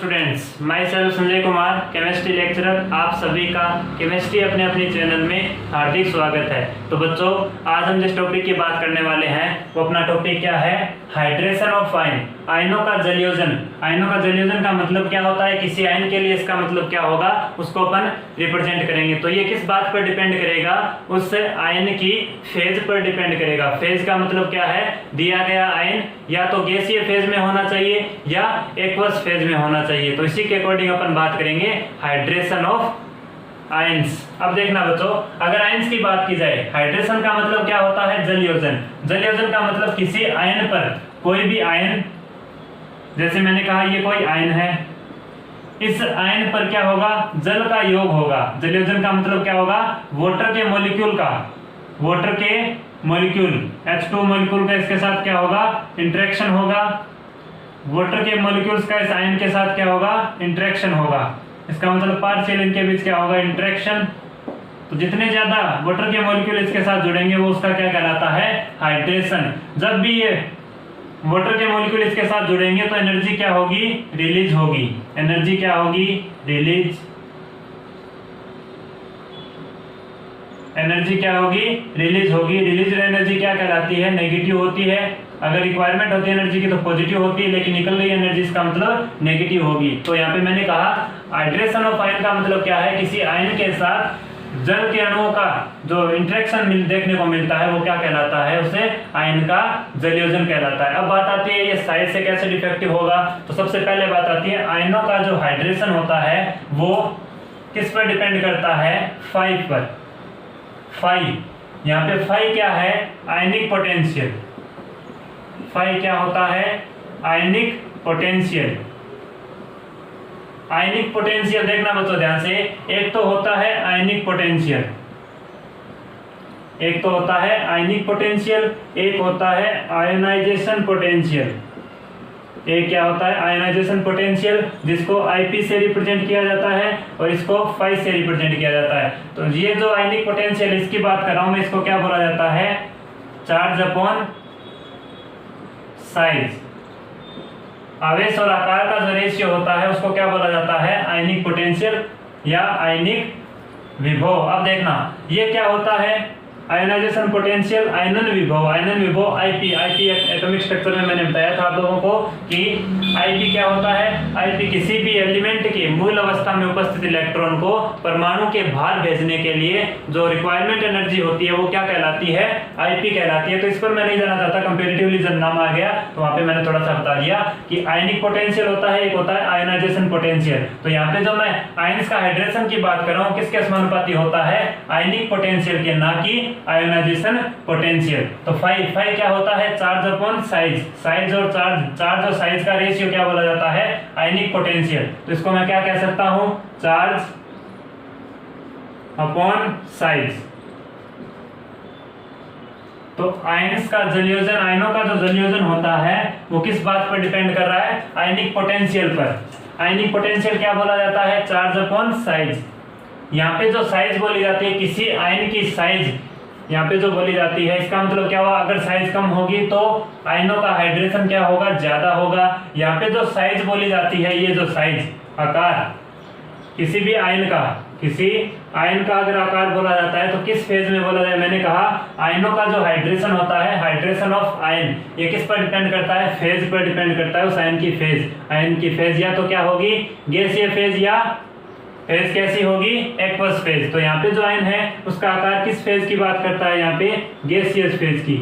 Students, my self Sanjay Kumar, chemistry lecturer, आप सभी का केमिस्ट्री अपने अपने चैनल में हार्दिक स्वागत है। तो बच्चों, आज हम जिस टॉपिक की बात करने वाले हैं वो अपना टॉपिक क्या है? हाइड्रेशन ऑफ आयन, आयनों का जलयोजन। आयनों का जलयोजन का मतलब क्या होता है? किसी आयन के लिए इसका मतलब क्या होगा, उसको अपन रिप्रेजेंट करेंगे। तो ये किस बात पर डिपेंड करेगा? उस आयन की फेज पर डिपेंड करेगा। फेज का मतलब क्या है? दिया गया आयन या तो गैसीय फेज में होना चाहिए या एक्वस फेज में होना चाहिए। तो इसी के अकॉर्डिंग अपन बात करेंगे हाइड्रेशन ऑफ आयंस। अब देखना बच्चों, अगर आयंस की बात की जाए, हाइड्रेशन का मतलब क्या होता है? जलयोजन। जलयोजन का मतलब किसी आयन पर, कोई भी आयन, जैसे मैंने कहा ये कोई आयन है, इस आयन पर क्या होगा? जल का योग होगा। जलयोजन का मतलब क्या होगा? वाटर के मॉलिक्यूल का, वाटर के मॉलिक्यूल H2 मॉलिक्यूल का इसके साथ क्या होगा? इंटरेक्शन होगा। वाटर के मॉलिक्यूल्स का इस आयन के साथ क्या होगा? इंटरेक्शन होगा। इसका मतलब पार्शियल इनके बीच क्या होगा? इंटरेक्शन। तो जितने ज्यादा वाटर के मॉलिक्यूल इसके साथ जुड़ेंगे वो उसका क्या कहलाता है? हाइड्रेशन। जब भी ये वाटर के मॉलिक्यूल इसके साथ जुड़ेंगे तो एनर्जी क्या होगी? रिलीज होगी। एनर्जी क्या होगी? रिलीज। एनर्जी क्या होगी? रिलीज होगी। रिलीज एनर्जी क्या कहलाती है? नेगेटिव होती है। अगर रिक्वायरमेंट होती है एनर्जी की तो पॉजिटिव होती है, लेकिन निकल रही एनर्जी इसका मतलब नेगेटिव होगी। तो यहाँ पे मैंने कहा हाइड्रेशन ऑफ आयन का मतलब क्या है? किसी आयन के साथ जल के अणुओं का जो इंटरेक्शन देखने को मिलता है वो क्या कहलाता है? उसे आयन का जलयोजन कहलाता है। अब बात आती है ये साइज से कैसे डिफेक्टिव होगा। तो सबसे पहले बात आती है आयनों का जो हाइड्रेशन होता है वो किस पर डिपेंड करता है? फाई पर। फाई, यहाँ पे फाई क्या है? आयनिक पोटेंशियल। फाई क्या होता है? आयनिक पोटेंशियल। आयनिक पोटेंशियल देखना बच्चों ध्यान से, एक तो होता है आयनिक पोटेंशियल, एक तो होता है आयनिक पोटेंशियल, एक होता है आयोनाइजेशन पोटेंशियल। एक क्या होता है? आयोनाइजेशन पोटेंशियल, जिसको Ip से रिप्रेजेंट किया जाता है और इसको फाई से रिप्रेजेंट किया जाता है। तो ये जो आयनिक पोटेंशियल इसकी बात कर रहा हूं मैं, इसको क्या बोला जाता है? Charge upon size. आवेश और आकार का जो रेशियो होता है उसको क्या बोला जाता है? आयनिक पोटेंशियल या आयनिक विभव। अब देखना ये क्या होता है? आयोनाइजेशन पोटेंशियल, आयनन विभव। आयनन विभव Ip एटॉमिक स्ट्रक्चर में मैंने बताया था आप लोगों को कि Ip क्या होता है? Ip किसी भी एलिमेंट के मूल अवस्था में उपस्थित इलेक्ट्रॉन को परमाणु के बाहर भेजने के लिए जो रिक्वायरमेंट एनर्जी होती है वो क्या कहलाती है? Ip कहलाती है। तो इस पर मैं नहीं जाना चाहता, कंपेरेटिवली जब नाम आ गया तो वहां पे मैंने थोड़ा सा बता दिया कि आयनिक पोटेंशियल होता है, एक होता है आयोनाइजेशन पोटेंशियल। तो यहाँ पे जो मैं आयंस का हाइड्रेशन की बात कर रहा हूँ किसके समानुपाती होता है? आयनिक पोटेंशियल के, ना कि आयोनाइजेशन पोटेंशियल। तो फाई क्या होता है? Charge upon size. साइज और चार्ज और साइज का रेशियो क्या बोला जाता है? आयनिक पोटेंशियल। तो इसको मैं क्या कह सकता हूं? Charge upon size. तो आयंस का जलयोजन, आयनों का जो जलयोजन होता है वो किस बात पर डिपेंड कर रहा है? आयनिक पोटेंशियल पर। आयनिक पोटेंशियल क्या बोला जाता है? Charge upon size. यहाँ पे जो साइज बोली जाती है, किसी आयन की साइज यहाँ पे जो बोली जाती है, इसका मतलब क्या हुआ? अगर साइज कम होगी तो आयनों का हाइड्रेशन क्या होगा? ज्यादा होगा। यहाँ पे जो साइज बोली जाती है, ये जो साइज, आकार, किसी भी आयन का, किसी आयन का अगर आकार बोला जाता है तो किस फेज में बोला जाए? मैंने कहा आयनों का जो हाइड्रेशन होता है, हाइड्रेशन ऑफ आयन, ये किस पर डिपेंड करता है? फेज पर डिपेंड करता है। उस आयन की फेज, आयन की फेज या तो क्या होगी? गैसीय फेज, या फेज कैसी होगी? Aqueous phase. तो यहाँ पे जो आयन है उसका आकार किस फेज की बात करता है? यहाँ पे गैसियस फेज की।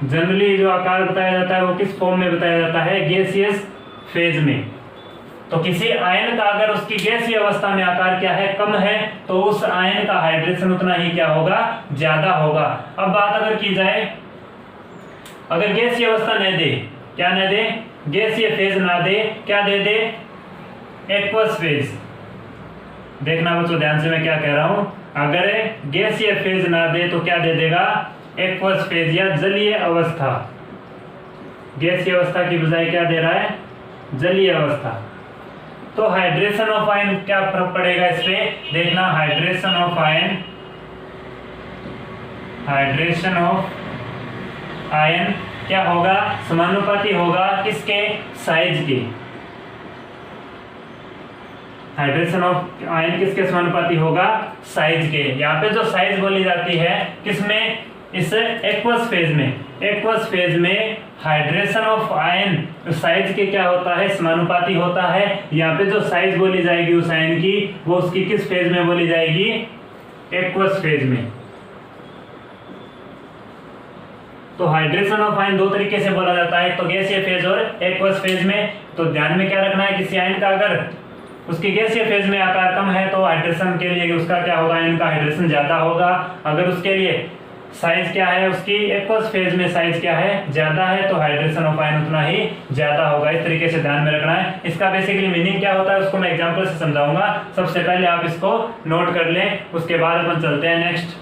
जनरली जो आकार बताया जाता है वो किस फॉर्म में बताया जाता है? गैसियस फेज में। तो किसी आयन का अगर उसकी गैसीय अवस्था में आकार क्या है? कम है, तो उस आयन का हाइड्रेशन उतना ही क्या होगा? ज्यादा होगा। अब बात अगर की जाए, अगर गैसीय अवस्था न दे, क्या न दे? गैसीय फेज ना दे, क्या दे दे? Aqueous phase. देखना बच्चों ध्यान से मैं क्या कह रहा हूं, अगर गैसीय फेज ना दे तो क्या दे देगा? एक्वस फेज या जलीय अवस्था। गैसीय अवस्था की बजाय क्या दे रहा है? जलीय अवस्था। तो हाइड्रेशन ऑफ आयन क्या फर्क पड़ेगा इस पे? देखना, hydration of ion, hydration of ion क्या होगा? समानुपाती होगा किसके? साइज के। हाइड्रेशन ऑफ आयन किसके समानुपाती होगा, साइज के। यहाँ पे जो साइज बोली जाती है किसमें, इस एक्वस फेज में, एक्वस फेज में हाइड्रेशन ऑफ आयन साइज के क्या होता है, समानुपाती होता है। यहाँ पे जो साइज बोली जाएगी उस आयन की, वो उसकी किस फेज में बोली जाएगी, एक्वस फेज में। तो हाइड्रेशन ऑफ आयन दो तरीके से बोला जाता है, तो गैसीय फेज और एक्वस फेज में। तो ध्यान में क्या रखना है, किसी आयन का अगर उसकी गैसीय फेज में आकार कम है तो हाइड्रेशन के लिए उसका क्या होगा, आयन का हाइड्रेशन ज्यादा होगा। अगर उसके लिए साइज क्या है, उसकी एक्वस फेज में साइज क्या है, ज्यादा है, तो हाइड्रेशन ऑफ आयन उतना ही ज्यादा होगा। इस तरीके से ध्यान में रखना है। इसका बेसिकली मीनिंग क्या होता है उसको मैं एग्जांपल से समझाऊंगा। सबसे पहले आप इसको नोट कर लें, उसके बाद अपन चलते हैं नेक्स्ट।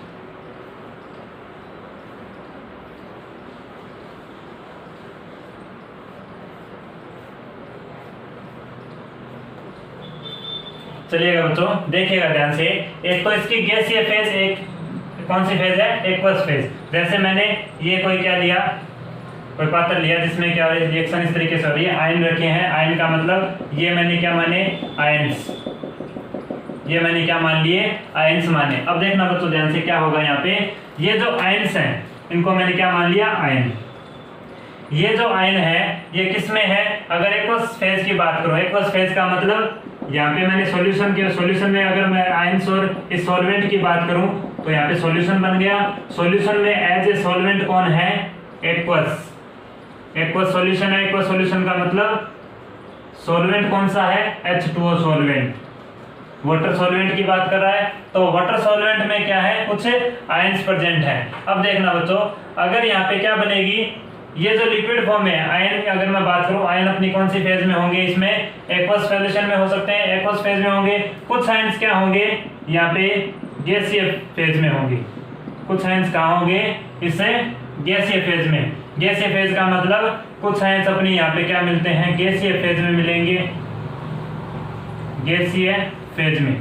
चलिएगा बच्चों, देखिएगा ध्यान से। एक तो इसकी गैसीय फेज, एक कौन सी फेज है, एक्वस फेज। जैसे मैंने ये कोई क्या लिया, कोई पात्र लिया जिसमें क्या रिएक्शन इस तरीके से हो रही है, आयन रखे हैं। आयन का मतलब ये मैंने क्या माने, आयन्स, ये मैंने क्या मान लिए, आयन्स माने। अब देखना बच्चों ध्यान से क्या होगा, यहाँ पे ये जो आयन्स हैं इनको मैंने क्या मान लिया, आयन। ये जो आयन है ये किसमें है, अगर एक्वस फेज की बात करूं, एक्वस फेज का मतलब यहाँ पे मैंने सॉल्यूशन में अगर मैं आयन्स और इस सॉल्वेंट की बात करूं तो यहाँ पे सॉल्यूशन बन गया। सॉल्यूशन में एज ए सॉल्वेंट कौन है, एक्वस, एक्वस सॉल्यूशन है। एक्वस सॉल्यूशन का मतलब सॉल्वेंट कौन सा है, H2O सॉल्वेंट। वाटर सॉल्वेंट की बात कर रहा है, तो वाटर सॉल्वेंट में क्या है, कुछ आयन्स प्रेजेंट है। अब देखना बच्चों, अगर यहाँ पे क्या बनेगी, ये जो लिक्विड फॉर्म है आयन, अगर मैं बात करूं आयन अपनी कौन सी फेज में होंगे, इसमें एक्वस सॉल्यूशन में हो सकते हैं, एक्वस फेज में होंगे। कुछ आयन्स क्या होंगे, यहाँ पे गैसीय फेज में होंगे। कुछ आयन्स कहाँ होंगे, इससे गैसीय फेज में। गैसीय फेज का मतलब कुछ आयन्स अपनी यहाँ पे क्या मिलते हैं, गैसीय फेज में मिलेंगे, गैसीय फेज में।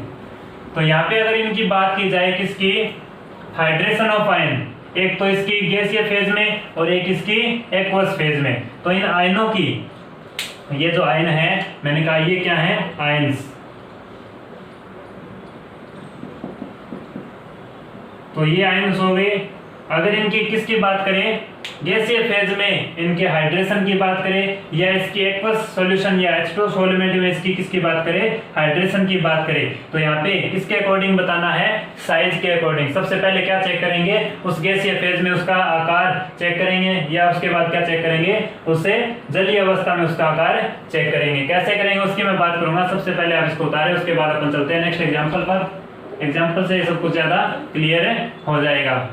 तो यहाँ पे अगर इनकी बात की जाए किसकी, हाइड्रेशन ऑफ आयन, एक तो इसकी गैसीय फेज में और एक इसकी एक्वस फेज में। तो इन आयनों की, ये जो आयन है मैंने कहा ये क्या है, आयन्स। तो ये आयन्स हो गए। अगर इनकी किसकी बात करें, गैसीय फेज में इनके हाइड्रेशन की बात करें, या इसकी एक्वस सॉल्यूशन या H2O सॉल्वेंट में इसकी किसकी बात करें, हाइड्रेशन की बात करें, तो यहाँ पे किसके अकॉर्डिंग बताना है, साइज के अकॉर्डिंग। सबसे पहले क्या चेक करेंगे, उस गैसीय फेज में उसका आकार चेक करेंगे, या उसके बाद क्या चेक करेंगे, उसे जलीय अवस्था में उसका आकार चेक करेंगे। कैसे करेंगे उसकी मैं बात करूंगा। सबसे पहले आप इसको उतारे, उसके बाद अपन चलते हैं नेक्स्ट एग्जाम्पल पर। एग्जाम्पल से ये सब कुछ ज्यादा क्लियर हो जाएगा।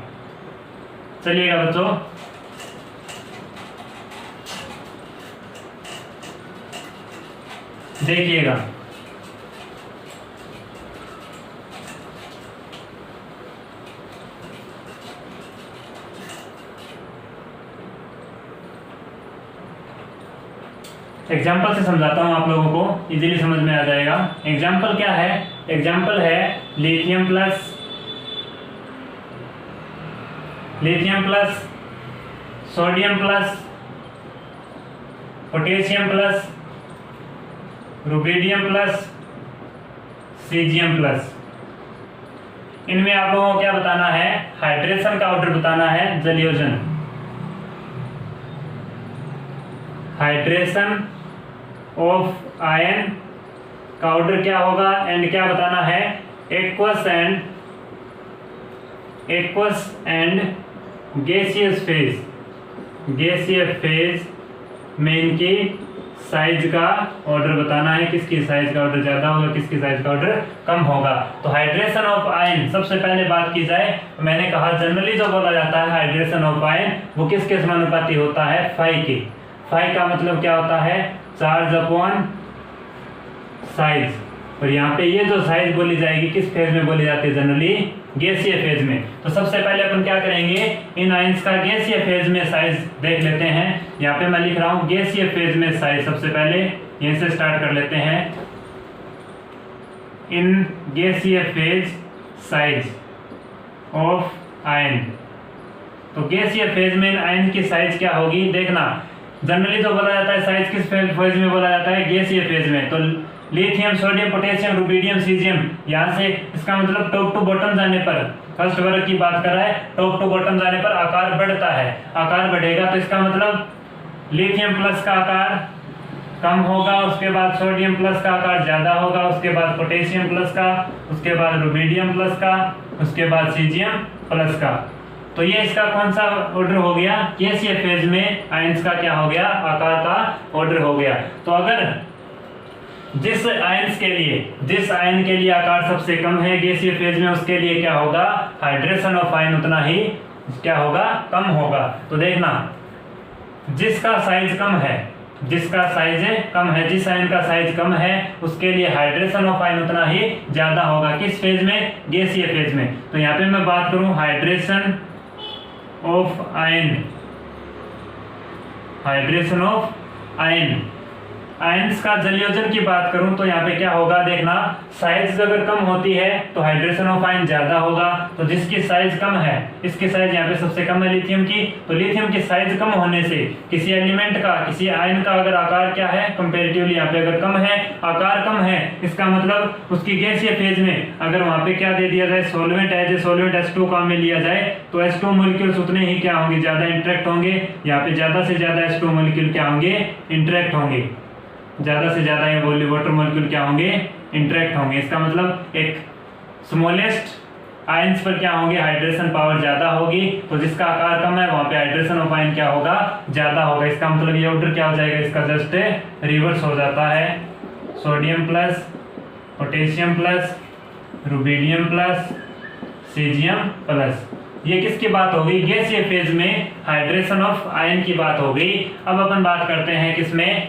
चलिएगा बच्चों, देखिएगा। एग्जाम्पल से समझाता हूं, आप लोगों को इजीली समझ में आ जाएगा। एग्जाम्पल क्या है, एग्जाम्पल है lithium plus sodium plus potassium plus rubidium plus caesium plus. इनमें आप लोगों को क्या बताना है, हाइड्रेशन का ऑर्डर बताना है, जलयोजन। हाइड्रेशन ऑफ आयन का ऑर्डर क्या होगा, एंड क्या बताना है, एक्वस एंड गैसियस फेज। गैसीय फेज में इनकी साइज का ऑर्डर बताना है, किसकी साइज का ऑर्डर ज्यादा होगा, किसकी साइज का ऑर्डर कम होगा। तो हाइड्रेशन ऑफ आयन, सबसे पहले बात की जाए, मैंने कहा जनरली जो बोला जाता है हाइड्रेशन ऑफ आयन वो किसके समानुपाती होता है, फाई के। फाई का मतलब क्या होता है, चार्ज अपॉन साइज। और यहाँ पे ये जो साइज बोली जाएगी किस फेज में बोली जाती है, जनरली गैसीय फेज में। तो सबसे पहले अपन क्या करेंगे, इन आयंस का गैसीय फेज में साइज देख लेते हैं। यहाँ पे मैं लिख रहा हूँ गैसीय फेज में साइज। सबसे पहले यहीं से स्टार्ट कर लेते हैं, इन गैसीय फेज साइज ऑफ आयन। तो गैसीय फेज में आयन की साइज क्या होगी, देखना जनरली तो बोला जाता है साइज किस फेज में बोला जाता है, गैसीय फेज में। तो lithium, sodium, potassium, rubidium, caesium, यहाँ से इसका मतलब टॉप टू बॉटम जाने पर, फर्स्ट वर्ग की बात कर रहा है, टॉप टू बॉटम जाने पर आकार बढ़ता है। आकार बढ़ेगा तो इसका मतलब लिथियम प्लस का आकार कम होगा, उसके बाद सोडियम प्लस का आकार ज्यादा होगा, उसके बाद पोटेशियम प्लस का, उसके बाद रुबिडियम प्लस का, उसके बाद सीजियम प्लस का। तो ये इसका कौन सा ऑर्डर हो गया? गैसीय फेज में आयंस का क्या हो गया? आकार का ऑर्डर हो गया। तो अगर जिस आयन के लिए आकार सबसे कम है गैसीय फेज में, उसके लिए क्या होगा? हाइड्रेशन ऑफ आयन उतना ही क्या होगा? कम होगा। तो देखना, जिसका साइज कम है, जिस आयन का साइज कम है उसके लिए हाइड्रेशन ऑफ आयन उतना ही ज्यादा होगा। किस फेज में? गैसीय फेज में। तो यहाँ पे मैं बात करूं हाइड्रेशन ऑफ आयन, आयंस का जलयोजन की बात करूं तो यहाँ पे क्या होगा? देखना, साइज अगर कम होती है तो हाइड्रेशन ऑफ आयन ज्यादा होगा। तो जिसकी साइज कम है, इसकी साइज यहाँ पे सबसे कम है लिथियम की, तो लिथियम की साइज कम होने से किसी एलिमेंट का, किसी आयन का अगर आकार क्या है कंपैरेटिवली यहाँ पे अगर कम है, आकार कम है, इसका मतलब उसकी गैसीय फेज में अगर वहाँ पे क्या दे दिया जाए? सॉल्वेंट है, सॉल्वेंट H2 काम में लिया जाए तो H2 मॉलिक्यूल्स उतने ही क्या होंगे? ज्यादा इंटरेक्ट होंगे। यहाँ पे ज्यादा से ज्यादा H2 मॉलिक्यूल क्या होंगे? इंटरेक्ट होंगे। ज्यादा से ज्यादा ये वाटर मॉलिक्यूल क्या होंगे? इंटरेक्ट होंगे। इसका मतलब एक स्मॉलेस्ट आयंस पर क्या होंगे? हाइड्रेशन पावर ज्यादा होगी। तो जिसका आकार कम है वहां पे हाइड्रेशन ऑफ आयन क्या होगा? ज्यादा होगा। इसका मतलब ये ऑर्डर क्या हो जाएगा? इसका जस्ट रिवर्स हो जाता है। Sodium plus, potassium plus, rubidium plus, caesium plus. ये किसकी बात हो गई? गैसीय फेज में हाइड्रेशन ऑफ आयन की बात हो गई। अब अपन बात करते हैं किसमें?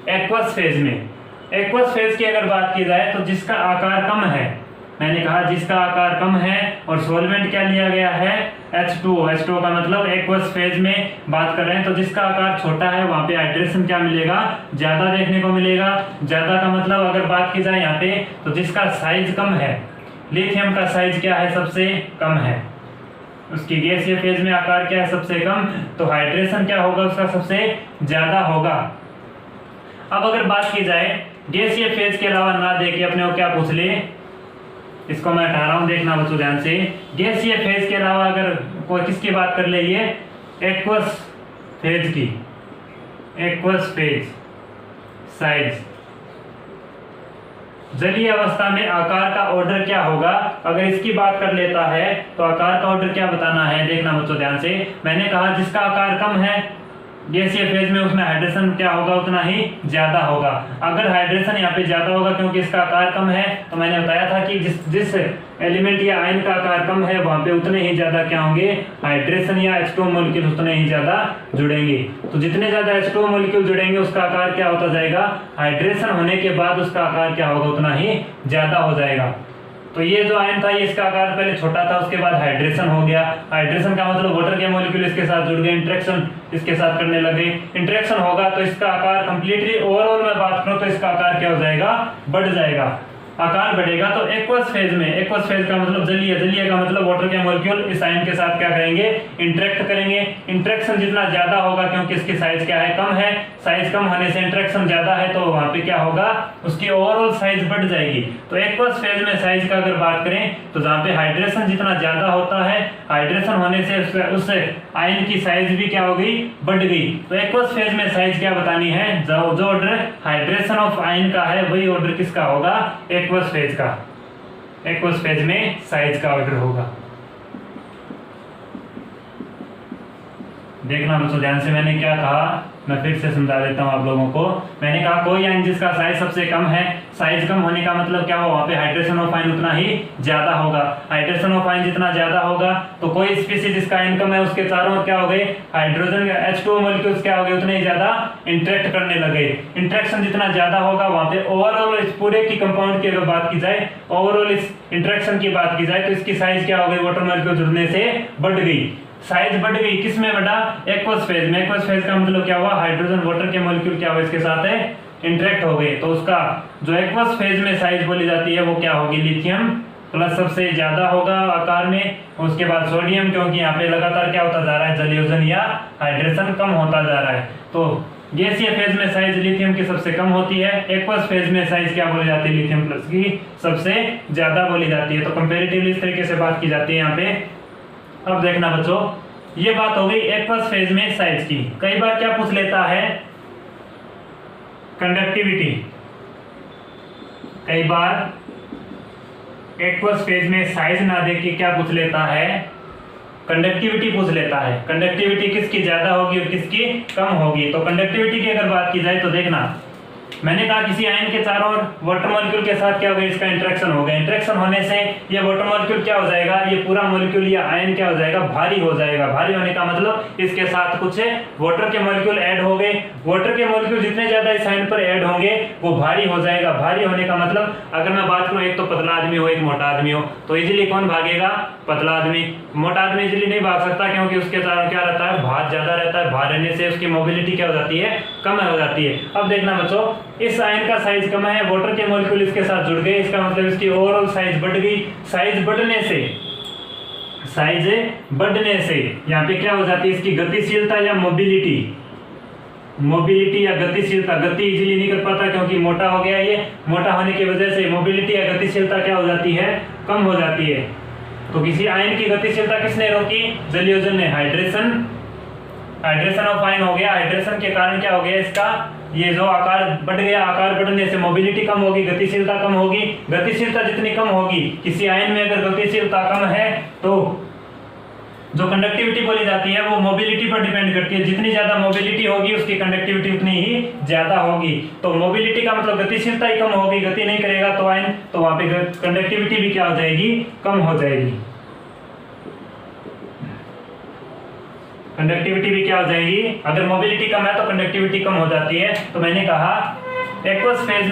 एक्वस फेज में। एक्वस फेज की अगर बात की जाए तो जिसका आकार कम है, मैंने कहा जिसका आकार कम है और सॉल्वेंट क्या लिया गया है? H2 का मतलब एक्वस फेज में बात कर रहे हैं। तो जिसका आकार छोटा है वहां पे हाइड्रेशन क्या मिलेगा? ज्यादा देखने को मिलेगा। ज्यादा का मतलब अगर बात की जाए यहाँ पे तो जिसका साइज कम है, लिथियम का साइज क्या है? सबसे कम है। उसकी गैसीय फेज में आकार क्या है? सबसे कम। तो हाइड्रेशन क्या होगा? उसका सबसे ज्यादा होगा। अब अगर बात की जाए गैसीय फेज के अलावा ना देखे अपने को क्या पूछ ले, इसको मैं हटा रहा हूं, देखना बच्चों ध्यान से। गैसीय फेज के अलावा अगर कोई किसकी बात कर ले? ये एक्वस फेज की, एक्वस फेज साइज। जलीय अवस्था में आकार का ऑर्डर क्या होगा? अगर इसकी बात कर लेता है तो आकार का ऑर्डर क्या बताना है? देखना बच्चों ध्यान से। मैंने कहा जिसका आकार कम है गैसीय फेज में उसमें हाइड्रेशन क्या होगा? उतना ही ज्यादा होगा। अगर हाइड्रेशन यहाँ पे ज्यादा होगा क्योंकि इसका आकार कम है, तो मैंने बताया था कि जिस एलिमेंट या आयन का आकार कम है वहां पे उतने ही ज्यादा क्या होंगे? हाइड्रेशन या H2 मॉलिक्यूल उतने ही ज्यादा जुड़ेंगे। तो जितने ज्यादा H2 मॉलिक्यूल जुड़ेंगे उसका आकार क्या होता जाएगा? हाइड्रेशन होने के बाद उसका आकार क्या होगा? उतना ही ज्यादा हो जाएगा। तो ये जो आयन था ये इसका आकार पहले छोटा था, उसके बाद हाइड्रेशन हो गया। हाइड्रेशन का मतलब वाटर के मॉलिक्यूल इसके साथ जुड़ गए, इंटरेक्शन इसके साथ करने लगे। इंटरेक्शन होगा तो इसका आकार कंप्लीटली ओवरऑल मैं बात करूं तो इसका आकार क्या हो जाएगा? बढ़ जाएगा। आकार बढ़ेगा तो एक्वस फेज में, एक्वस फेज का मतलब जलीय, जलीय का मतलब वाटर के मॉलिक्यूल इस आयन के साथ क्या करेंगे? इंटरेक्ट करेंगे। इंटरेक्शन जितना ज्यादा होगा क्योंकि इसकी साइज क्या है? कम है। साइज कम होने से इंटरेक्शन ज्यादा है तो वहां पे क्या होगा? उसकी ओवरऑल साइज बढ़ जाएगी। तो एक्वस फेज में साइज का अगर बात करें तो जहां पे हाइड्रेशन जितना ज्यादा होता है, हाइड्रेशन होने से उस आयन की साइज भी क्या हो गई? बढ़ गई। तो एक्वस फेज में साइज क्या बतानी है? जो ऑर्डर हाइड्रेशन ऑफ आयन का है वही ऑर्डर किसका होगा? एक्वस फेज का। एक्वस फेज में साइज का ऑर्डर होगा। देखना बच्चों ध्यान से, मैंने क्या कहा मैं फिर से समझा देता हूं आप लोगों को। मैंने कहा कोई आयन जिसका साइज सबसे कम है, साइज कम होने का मतलब क्या हो? वहां पे हाइड्रेशन ऑफ आयन उतना ही ज्यादा होगा। हाइड्रेशन ऑफ आयन जितना ज्यादा होगा तो कोई स्पीसीज जिसका आयन कम है उसके चारों क्या हो गए? हाइड्रोजन H2 मॉलिक्यूल्स क्या हो गए? उतने ही ज्यादा इंटरेक्ट करने लगे। इंटरेक्शन जितना ज्यादा होगा वहां पे ओवरऑल इस पूरे की कंपाउंड की अगर बात की जाए, ओवरऑल इस इंटरेक्शन की बात की जाए तो इसकी साइज क्या हो गई? वाटर मॉलिक्यूल जुड़ने से बढ़ गई। साइज बढ़ गई किसमें? बढ़ा एक्वस फेज में। एक्वस फेज का मतलब क्या हुआ? हाइड्रोजन वाटर के मॉलिक्यूल क्या हुआ? इसके साथ है इंटरेक्ट हो गए। तो उसका जो एक्वस फेज में साइज बोली जाती है वो क्या होगी? लिथियम प्लस सबसे ज्यादा होगा आकार में। उसके बाद सोडियम, क्योंकि यहाँ पे लगातार क्या होता जा रहा है? जलयोजन या हाइड्रेशन कम होता जा रहा है। तो गैसीय फेज में साइज लिथियम की सबसे कम होती है, एक्वस फेज में साइज क्या बोली जाती है, लिथियम प्लस की सबसे ज्यादा बोली जाती है। तो कंपैरेटिवली इस तरीके से बात की जाती है यहाँ पे। अब देखना बच्चों, ये बात हो गई एक्वस फेज में साइज की। कई बार क्या पूछ लेता है, कंडक्टिविटी। कई बार एक्वस फेज में साइज ना दे के क्या पूछ लेता है, कंडक्टिविटी पूछ लेता है। कंडक्टिविटी किसकी ज्यादा होगी और किसकी कम होगी। तो कंडक्टिविटी की अगर बात की जाए तो देखना, मैंने कहा किसी आयन के चारों ओर वाटर मॉलिक्यूल के साथ क्या होगा, इसका इंटरेक्शन होगा। इंटरेक्शन होने से ये वाटर मॉलिक्यूल क्या हो जाएगा, ये पूरा मॉलिक्यूल या आयन क्या हो जाएगा, भारी हो जाएगा। भारी होने का मतलब इसके साथ कुछ वाटर के मॉलिक्यूल ऐड हो गए। वाटर के मॉलिक्यूल जितने ज्यादा इस आयन पर ऐड होंगे वो भारी हो जाएगा। भारी होने का मतलब अगर मैं बात करूं, एक तो पतला आदमी हो, एक मोटा आदमी हो, तो इजीली कौन भागेगा, पतला आदमी। मोटा आदमी इजीली नहीं भाग सकता क्योंकि उसके चारों क्या रहता है, भार ज्यादा रहता है। भार रहने से उसकी मोबिलिटी क्या हो जाती है, कम हो जाती है। अब देखना बच्चों, इस आयन का साइज कम है, वाटर के मॉलिक्यूल इसके साथ जुड़ गए, इसका मतलब इसकी ओवरऑल साइज बढ़ गई। साइज बढ़ने से यहाँ पे क्या हो जाती है, इसकी गतिशीलता या मोबिलिटी या गतिशीलता। गति इजीली नहीं कर पाता क्योंकि मोटा हो गया। ये मोटा होने की वजह से मोबिलिटी या गतिशीलता क्या हो जाती है, कम हो जाती है। तो किसी आयन की गतिशीलता किसने रोकी, जलयोजन ने। हाइड्रेशन ऑफ आयन हो गया। हाइड्रेशन के कारण क्या हो गया, इसका ये जो आकार बढ़ गया, आकार बढ़ने से मोबिलिटी कम होगी, गतिशीलता कम होगी। गतिशीलता जितनी कम होगी, किसी आयन में अगर गतिशीलता कम है तो जो कंडक्टिविटी बोली जाती है वो मोबिलिटी पर डिपेंड करती है। जितनी ज्यादा मोबिलिटी होगी उसकी कंडक्टिविटी उतनी ही ज्यादा होगी। तो मोबिलिटी का मतलब गतिशीलता ही कम होगी, गति नहीं करेगा तो आयन, तो वहां पे कंडक्टिविटी भी क्या हो जाएगी, कम हो जाएगी। कंडक्टिविटी भी क्या हो जाएगी, अगर मोबिलिटी कम है तो कंडक्टिविटी कम हो जाती है। तो मैंने कहा एक्वस फेज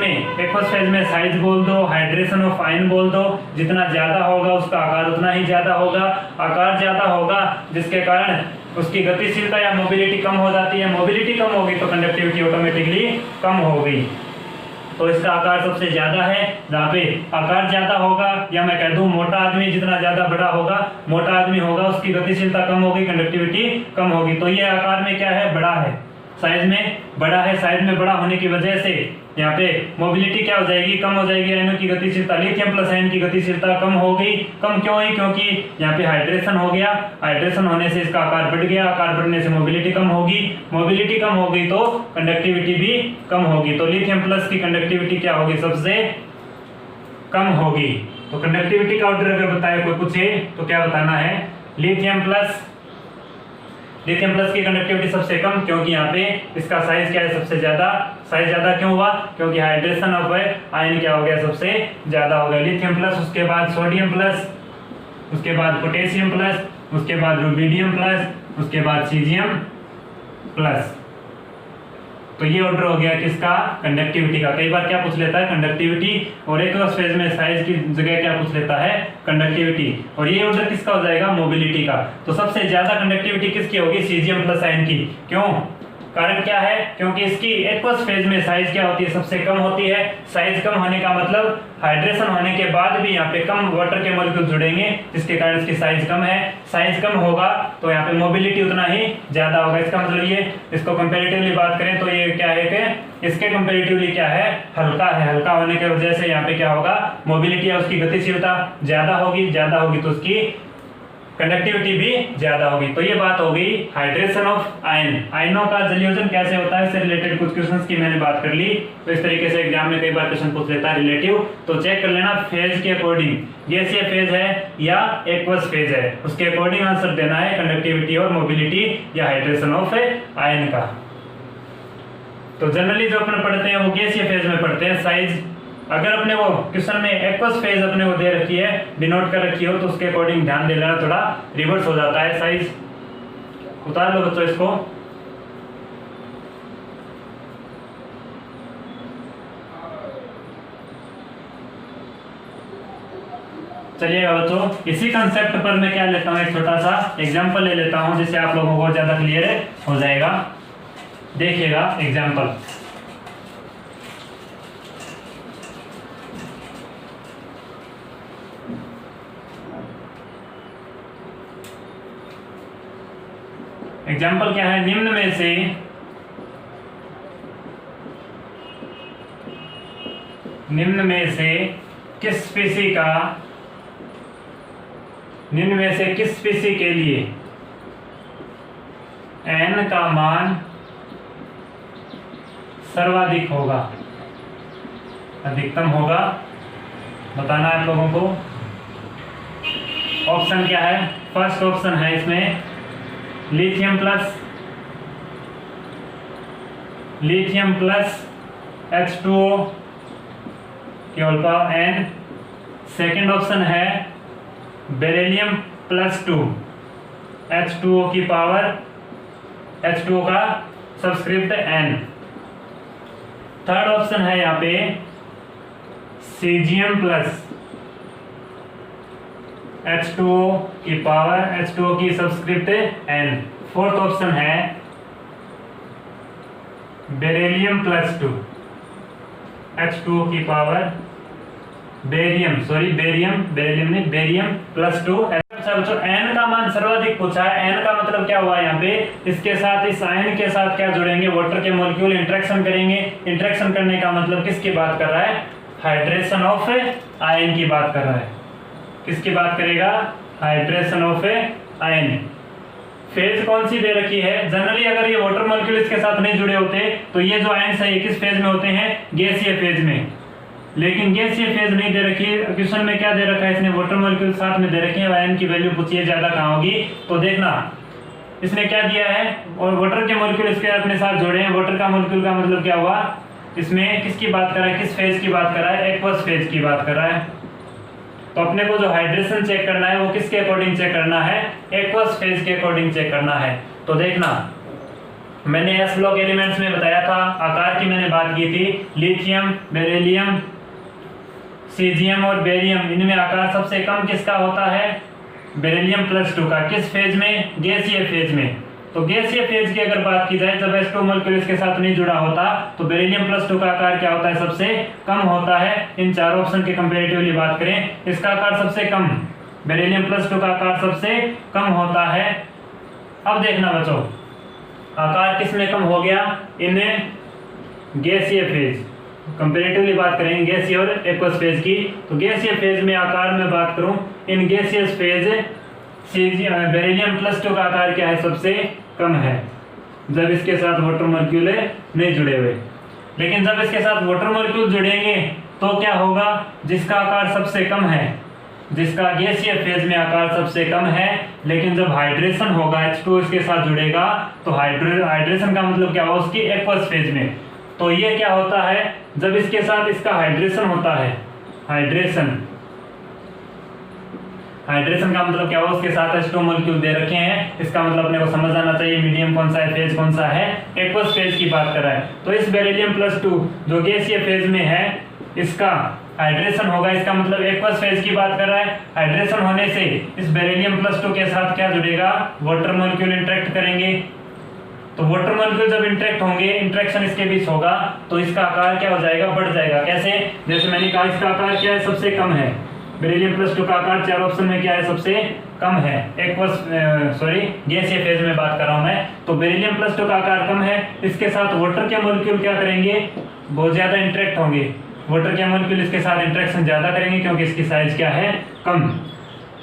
में साइज बोल दो, हाइड्रेशन ऑफ आयन बोल दो। जितना ज्यादा होगा उसका आकार उतना ही ज्यादा होगा। आकार ज्यादा होगा जिसके कारण उसकी गतिशीलता या मोबिलिटी कम हो जाती है। मोबिलिटी कम होगी तो कंडक्टिविटी ऑटोमेटिकली कम हो गई। तो इसका आकार सबसे ज्यादा है। जहाँ पे आकार ज्यादा होगा, या मैं कह दूं मोटा आदमी जितना ज्यादा बड़ा होगा, मोटा आदमी होगा उसकी गतिशीलता कम होगी, कंडक्टिविटी कम होगी। तो ये आकार में क्या है, बड़ा है, साइज में बड़ा है। साइज में बड़ा होने की वजह से यहाँ पे मोबिलिटी क्या हो जाएगी, कम हो जाएगी। आयनों की गतिशीलता, लिथियम प्लस आयन की गतिशीलता कम हो गई। कम क्यों हुई, क्योंकि यहाँ पे हाइड्रेशन हो गया। हाइड्रेशन होने से इसका आकार बढ़ गया। आकार बढ़ने से मोबिलिटी कम होगी। मोबिलिटी कम हो गई तो कंडक्टिविटी भी कम होगी। तो लिथियम प्लस की कंडक्टिविटी क्या होगी, सबसे कम होगी। तो कंडक्टिविटी का ऑर्डर अगर बताए कोई पूछे तो क्या बताना है, लिथियम प्लस की कंडक्टिविटी सबसे कम, क्योंकि यहाँ पे इसका साइज क्या है, सबसे ज्यादा। साइज ज्यादा क्यों हुआ, क्योंकि हाइड्रेशन ऑफ आयन क्या हो गया, सबसे ज्यादा हो गया। लिथियम प्लस, उसके बाद सोडियम प्लस, उसके बाद पोटेशियम प्लस, उसके बाद रुबिडियम प्लस, उसके बाद सीजियम प्लस। तो ये ऑर्डर हो गया किसका, कंडक्टिविटी का। कई बार क्या पूछ लेता है, कंडक्टिविटी, और एक फेज में साइज की जगह क्या पूछ लेता है, कंडक्टिविटी। और ये ऑर्डर किसका हो जाएगा, मोबिलिटी का। तो सबसे ज्यादा कंडक्टिविटी किसकी होगी, सीजियम प्लस आयन की। क्यों, कारण क्या है, क्योंकि इसकी एक्वस फेज में साइज क्या होती है, सबसे कम होती है। साइज कम होने का मतलब हाइड्रेशन होने के बाद भी यहाँ पे कम वाटर के मॉलिक्यूल जुड़ेंगे, जिसके कारण इसकी साइज कम है। साइज कम होगा तो यहाँ पे मोबिलिटी उतना ही ज्यादा होगा। इसका मतलब ये, इसको कंपैरेटिवली बात करें तो ये क्या है कि इसके कंपैरेटिवली क्या है, हल्का है। हल्का होने की वजह से यहाँ पे क्या होगा, मोबिलिटी या उसकी गतिशीलता ज्यादा होगी। ज्यादा होगी तो उसकी कंडक्टिविटी भी ज्यादा होगी। तो ये बात हो गई हाइड्रेशन ऑफ आयन। आयनों का जलयोजन कैसे होता है, इससे रिलेटेड कुछ क्वेश्चंस की मैंने बात कर ली। तो इस तरीके से एग्जाम में कई बार क्वेश्चन पूछ लेता है रिलेटिव। तो चेक कर लेना फेज के अकॉर्डिंग, गैसीय फेज है या एक्वस फेज है, उसके अकॉर्डिंग आंसर देना है कंडक्टिविटी और मोबिलिटी या हाइड्रेशन ऑफ आयन का। तो जनरली जो अपने पढ़ते हैं वो गैसीय फेज में पढ़ते हैं। साइज अगर अपने वो क्वेश्चन में एक्वस फेज अपने को दे रखी है, डिनोट कर रखी हो, तो उसके अकॉर्डिंग ध्यान दे लेना, थोड़ा रिवर्स हो जाता है साइज। उतार लो बच्चों इसको। चलिएगा बच्चों, इसी कंसेप्ट पर मैं क्या लेता हूँ, एक छोटा सा एग्जाम्पल ले लेता हूँ जिससे आप लोगों को ज्यादा क्लियर हो जाएगा। देखिएगा एग्जाम्पल। एग्जाम्पल क्या है, निम्न में से निम्न में से किस स्पीसी के लिए n का मान सर्वाधिक होगा, अधिकतम होगा, बताना है आप लोगों को। ऑप्शन क्या है? फर्स्ट ऑप्शन है इसमें लिथियम प्लस H2O केवल पावर n। सेकेंड ऑप्शन है बेरिलियम प्लस 2 H2O की पावर, H2O का सबस्क्रिप्ट n। थर्ड ऑप्शन है यहाँ पे सीजियम प्लस H2O की पावर, H2O की सबस्क्रिप्ट n। फोर्थ ऑप्शन है बेरिलियम प्लस 2 H2O की पावर, बेरियम प्लस 2। अच्छा बच्चों, n का मान सर्वाधिक पूछा है। n का मतलब क्या हुआ यहाँ पे? इसके साथ, इस आयन के साथ क्या जुड़ेंगे? वाटर के मॉलिक्यूल इंटरेक्शन करेंगे। इंटरेक्शन करने का मतलब किसकी बात कर रहा है? हाइड्रेशन ऑफ आयन की बात कर रहा है। किसकी बात करेगा? Hydration of ion. फेज कौन सी दे रखी है? जनरली अगर ये वाटर मॉलिक्यूल इसके साथ नहीं जुड़े होते तो ये जो आयन है ये किस फेज में होते हैं? गैसीय फेज में। लेकिन गैसीय फेज नहीं दे रखी है। क्वेश्चन में क्या दे रखा है? इसने वाटर मॉलिक्यूल साथ में दे रखे हैं। आयन की वैल्यू पूछिए ज्यादा कहाँ होगी, तो देखना इसने क्या दिया है, और वाटर के मॉलिक्यूल इसके अपने साथ जोड़े हैं। वाटर का मॉलिक्यूल का मतलब क्या हुआ? इसमें किसकी बात कर रहा है? किस फेज की बात कर रहा है? एक्वस फेज की बात कर रहा है। तो अपने को जो हाइड्रेशन चेक करना है वो किसके अकॉर्डिंग चेक करना है? एक्वस फेज के अकॉर्डिंग चेक करना है। तो देखना, मैंने एस ब्लॉक एलिमेंट्स में बताया था, आकार की मैंने बात की थी। लिथियम, बेरिलियम, सीजियम और बेरियम, इनमें आकार सबसे कम किसका होता है? बेरिलियम प्लस 2 का। किस फेज में? गैसीय फेज में। तो गैसीय फेज की अगर बात की जाए, जब H2 मॉलिक्यूल इसके साथ नहीं जुड़ा होता तो बेरिलियम प्लस 2 का आकार क्या होता है? सबसे कम होता है। इन चार ऑप्शन के कंपैरेटिवली बात करें, इसका आकार सबसे कम, बेरिलियम प्लस 2 का आकार सबसे कम होता है। अब देखना बच्चों, आकार किस में कम हो गया? इन गैसीय फेज। कंपैरेटिवली बात करें गैसीय और एक्वस फेज की, तो गैसीय फेज में आकार में बात करूं, इन गैसीय फेज बेरिलियम प्लस 2 का आकार क्या है? सबसे कम है, जब इसके साथ वाटर मॉलिक्यूल नहीं जुड़े हुए। लेकिन जब इसके साथ वाटर मॉलिक्यूल जुड़ेंगे तो क्या होगा? जिसका आकार सबसे कम है, जिसका गैसीय फेज में आकार सबसे कम है, लेकिन जब हाइड्रेशन होगा, H2 इसके साथ जुड़ेगा, तो हाइड्रेशन का मतलब क्या होगा? उसकी एक्वस फेज में। तो ये क्या होता है? जब इसके साथ इसका हाइड्रेशन होता है, हाइड्रेशन का मतलब क्या होगा? उसके साथ H2 मॉलिक्यूल दे रखे हैं, इसका मतलब अपने को समझ आना चाहिए मीडियम कौन सा है, फेज कौन सा है, एक्वस फेज की बात कर रहा है। तो इस बेरिलियम प्लस 2 जो गैसीय फेज में है, इसका हाइड्रेशन होगा, इसका मतलब एक्वस फेज की बात कर रहा है। हाइड्रेशन होने से इस बेरिलियम प्लस 2 के साथ क्या जुड़ेगा? वाटर मॉलिक्यूल इंटरेक्ट करेंगे। तो वाटर मॉलिक्यूल जब इंटरेक्ट होंगे, इंटरेक्शन इसके बीच होगा, तो इसका आकार क्या हो जाएगा? बढ़ जाएगा। कैसे? जैसे मैंने कहा, इसका आकार क्या है? सबसे कम है। बेरिलियम प्लस 2 का आकार चार ऑप्शन में क्या है? सबसे कम है। गैसीय फेज में बात कर रहा हूं मैं। तो बेरिलियम प्लस 2 का आकार कम है, इसके साथ वाटर के मॉलिक्यूल क्या करेंगे? बहुत ज्यादा इंटरेक्ट होंगे। वाटर के मॉलिक्यूल इसके साथ इंटरेक्शन ज्यादा करेंगे, क्योंकि इसकी साइज क्या है? कम।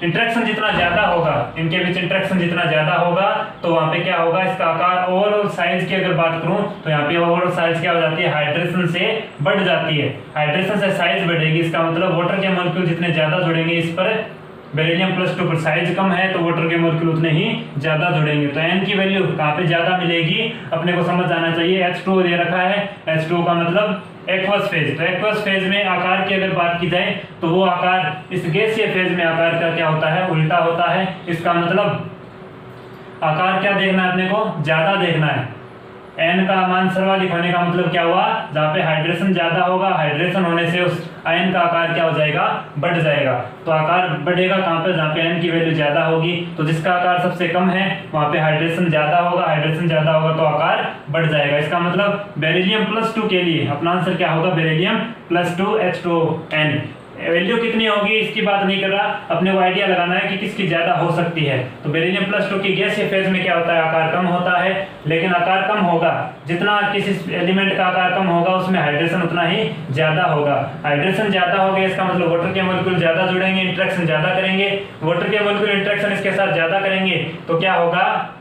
इंटरेक्शन जितना ज्यादा होगा, इनके बीच इंटरेक्शन जितना ज्यादा होगा, तो वहां पे क्या होगा? इसका आकार और साइज की अगर बात करूं तो यहाँ पे ओवरऑल साइज क्या हो जाती है? हाइड्रेशन से बढ़ जाती है। हाइड्रेशन से साइज बढ़ेगी, इसका मतलब वाटर के मॉलिक्यूल जितने ज्यादा जुड़ेंगे इस पर, बेरिलियम प्लस 2 पर साइज कम है, तो वाटर के मॉलिक्यूल उतने ही ज्यादा जुड़ेंगे। तो n की वैल्यू कहाँ पे ज्यादा मिलेगी? अपने को समझ आना चाहिए। H2O दे रखा है, H2O का मतलब एक्वस फेज। तो एक्वस फेज में आकार की अगर बात की जाए तो वो आकार इस गैसीय फेज में आकार का क्या होता है? उल्टा होता है। इसका मतलब आकार क्या देखना है अपने को? ज्यादा देखना है। n का मान सर्वाधिक होने का मतलब क्या हुआ? जहाँ पे हाइड्रेशन ज्यादा होगा, हाइड्रेशन होने से उस आयन का आकार क्या हो जाएगा? बढ़ जाएगा। तो आकार बढ़ेगा कहाँ पे? जहाँ पे n की वैल्यू ज्यादा होगी। तो जिसका आकार सबसे कम है वहाँ पे हाइड्रेशन ज्यादा होगा, हाइड्रेशन ज्यादा होगा तो आकार बढ़ जाएगा। इसका मतलब बेरिलियम प्लस 2 के लिए अपना आंसर क्या होगा? Beryllium plus 2 H2N। वैल्यू कितनी होगी इसकी बात नहीं कर रहा, अपने को आइडिया लगाना है कि किसकी ज्यादा हो सकती है। तो बेरिलियम प्लस 2 की गैसीय फेज में क्या होता है, आकार कम होता है, लेकिन आकार कम होगा जितना किसी एलिमेंट का आकार कम होगा उसमें हाइड्रेशन उतना ही ज्यादा होगा। हाइड्रेशन ज्यादा हो गया इसका मतलब वाटर के मॉलिक्यूल ज्यादा जुड़ेंगे, इंटरेक्शन ज्यादा करेंगे। वाटर के मॉलिक्यूल इंटरेक्शन इसके साथ ज्यादा करेंगे तो क्या होगा,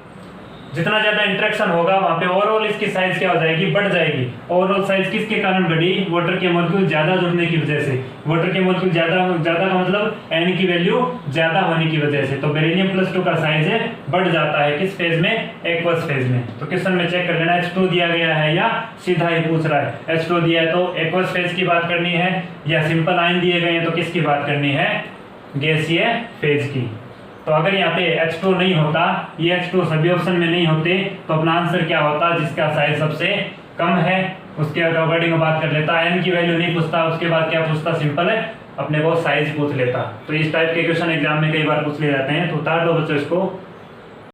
जितना ज्यादा इंटरेक्शन होगा वहां पे ओवरऑल इसकी साइज क्या हो जाएगी, बढ़ जाएगी। ओवरऑल साइज किसके कारण बढ़ी, वाटर के मॉलिक्यूल ज्यादा जुड़ने की वजह से। वाटर के मॉलिक्यूल ज्यादा का मतलब N की वैल्यू ज्यादा होने की वजह से। तो बेरिलियम प्लस 2 का साइज है बढ़ जाता है किस फेज में, एक्वस फेज में। तो क्वेश्चन में चेक कर लेना H2 दिया गया है या सीधा ही पूछ रहा है। H2 दिया है तो एक्वस फेज की बात करनी है, या सिंपल आयन दिए गए हैं तो किसकी बात करनी है, गैसीय फेज की। तो अगर यहाँ पे H2 नहीं होता, ये H2 सभी ऑप्शन में नहीं होते, तो अपना आंसर क्या होता, जिसका साइज सबसे कम है उसके अकॉर्डिंग बात कर लेता। N की वैल्यू नहीं पूछता, उसके बाद क्या पूछता, सिंपल है अपने को साइज पूछ लेता। तो इस टाइप के क्वेश्चन एग्जाम में कई बार पूछ ले जाते हैं, तो उतार दो बच्चों इसको।